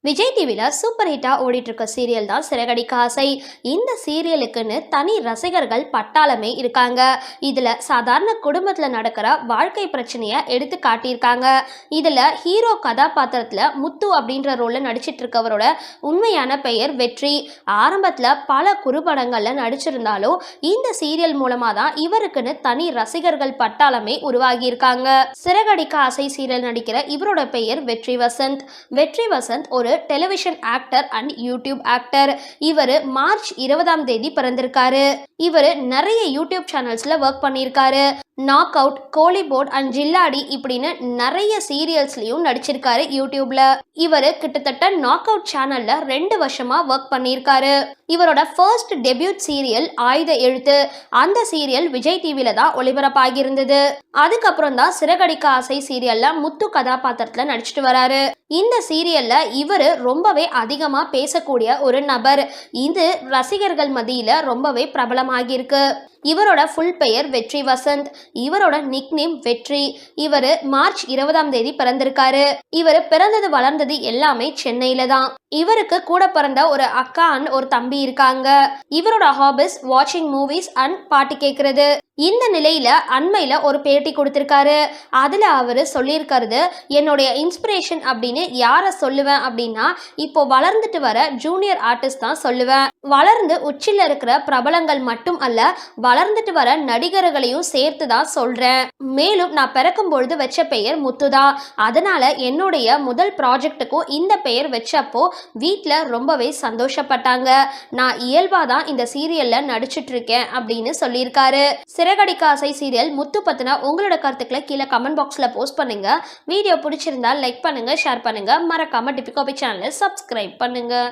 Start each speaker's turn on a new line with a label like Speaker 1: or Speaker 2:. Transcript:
Speaker 1: விஜய் டிவியில் சூப்பர் ஹிட்டாக ஓடிட்டு இருக்க சீரியல் தான் சிறகடிக்க ஆசை. இந்த சீரியலுக்குன்னு தனி ரசிகர்கள் பட்டாளமே இருக்காங்க. இதில் சாதாரண குடும்பத்தில் நடக்கிற வாழ்க்கை பிரச்சனையை எடுத்து காட்டியிருக்காங்க. இதில் ஹீரோ கதாபாத்திரத்தில் முத்து அப்படின்ற ரோலில் நடிச்சிட்டு இருக்கவரோட உண்மையான பெயர் வெற்றி. ஆரம்பத்தில் பல குறுபடங்களில் நடிச்சிருந்தாலும் இந்த சீரியல் மூலமாக தான் இவருக்குன்னு தனி ரசிகர்கள் பட்டாளமே உருவாகியிருக்காங்க. சிறகடிக்க ஆசை சீரியல் நடிக்கிற இவரோட பெயர் வெற்றி வசந்த். வெற்றி வசந்த் ஒரு television actor and YouTube actor. இவர் மார்ச் 20 பிறந்திருக்காரு. இவர் நிறைய யூடியூப் சேனல்ஸ்ல ஒர்க் பண்ணியிருக்காரு. நாக் அவுட், கோலிபோர்ட் அண்ட் ஜில்லாடி இப்படின்னு நிறைய சீரியல்ஸ்லயும் நடிச்சிருக்காரு யூடியூப்ல. இவர் கிட்டத்தட்ட நாக் அவுட் சேனல்ல 2 வருஷமா ஒர்க் பண்ணியிருக்காரு. இவரோட ஃபர்ஸ்ட் டெபியூட் சீரியல் ஆயுத எழுத்து. அந்த சீரியல் விஜய் டிவில தான் ஒளிபரப்பாகி இருந்தது. அதுக்கப்புறம் தான் சிறகடிக்க ஆசை சீரியல்ல முத்து கதாபாத்திரத்துல நடிச்சிட்டு வராரு. இந்த சீரியல்ல இவர் ரொம்பவே அதிகமா பேசக்கூடிய ஒரு நபர். இது ரசிகர்கள் மத்தியில ரொம்பவே பிரபலமாகி இருக்கு. இவரோட ஃபுல் பெயர் வெற்றி வசந்த். இவரோட நிக்நேம் வெற்றி. இவர் மார்ச் 20 பிறந்திருக்காரு. இவர் பிறந்தது வளர்ந்தது எல்லாமே சென்னையில தான். இவருக்கு கூட பிறந்த ஒரு அக்கா அண்ட் ஒரு தம்பி இருக்காங்க. இவரோட ஹாபிஸ் வாட்சிங் மூவிஸ் அண்ட் பாட்டு கேட்கறது. இந்த நிலையில அண்மையில ஒரு பேட்டி கொடுத்திருக்காரு. அதுல அவரு சொல்லியிருக்கிறது, என்னுடைய இன்ஸ்பிரேஷன் அப்படின்னு யாரை சொல்லுவேன் அப்படின்னா இப்போ வளர்ந்துட்டு வர ஜூனியர் ஆர்டிஸ்ட் தான் சொல்லுவேன். வளர்ந்து உச்சில இருக்கிற பிரபலங்கள் மட்டும் அல்ல, வளர்ந்துட்டு வர நடிகர்களையும் சேர்த்து தான் சொல்றேன். மேலும் நான் பிறக்கும் பொழுது வச்ச பெயர் முத்துதான். அதனால என்னுடைய முதல் ப்ராஜெக்டுக்கும் இந்த பெயர் வச்சப்போ வீட்டில் ரொம்பவே சந்தோஷப்பட்டாங்க. நான் இயல்பாதான் இந்த சீரியல்ல நடிச்சிட்டு இருக்கேன் அப்படின்னு சொல்லியிருக்காரு. சிறகடிக்க ஆசை சீரியல் முத்து பத்தின உங்களோட கருத்துக்களை கீழே கமெண்ட் பாக்ஸ்ல போஸ்ட் பண்ணுங்க. வீடியோ பிடிச்சிருந்தா லைக் பண்ணுங்க, ஷேர் பண்ணுங்க. மறக்காம டிபி காபி சேனலை சப்ஸ்கிரைப் பண்ணுங்க.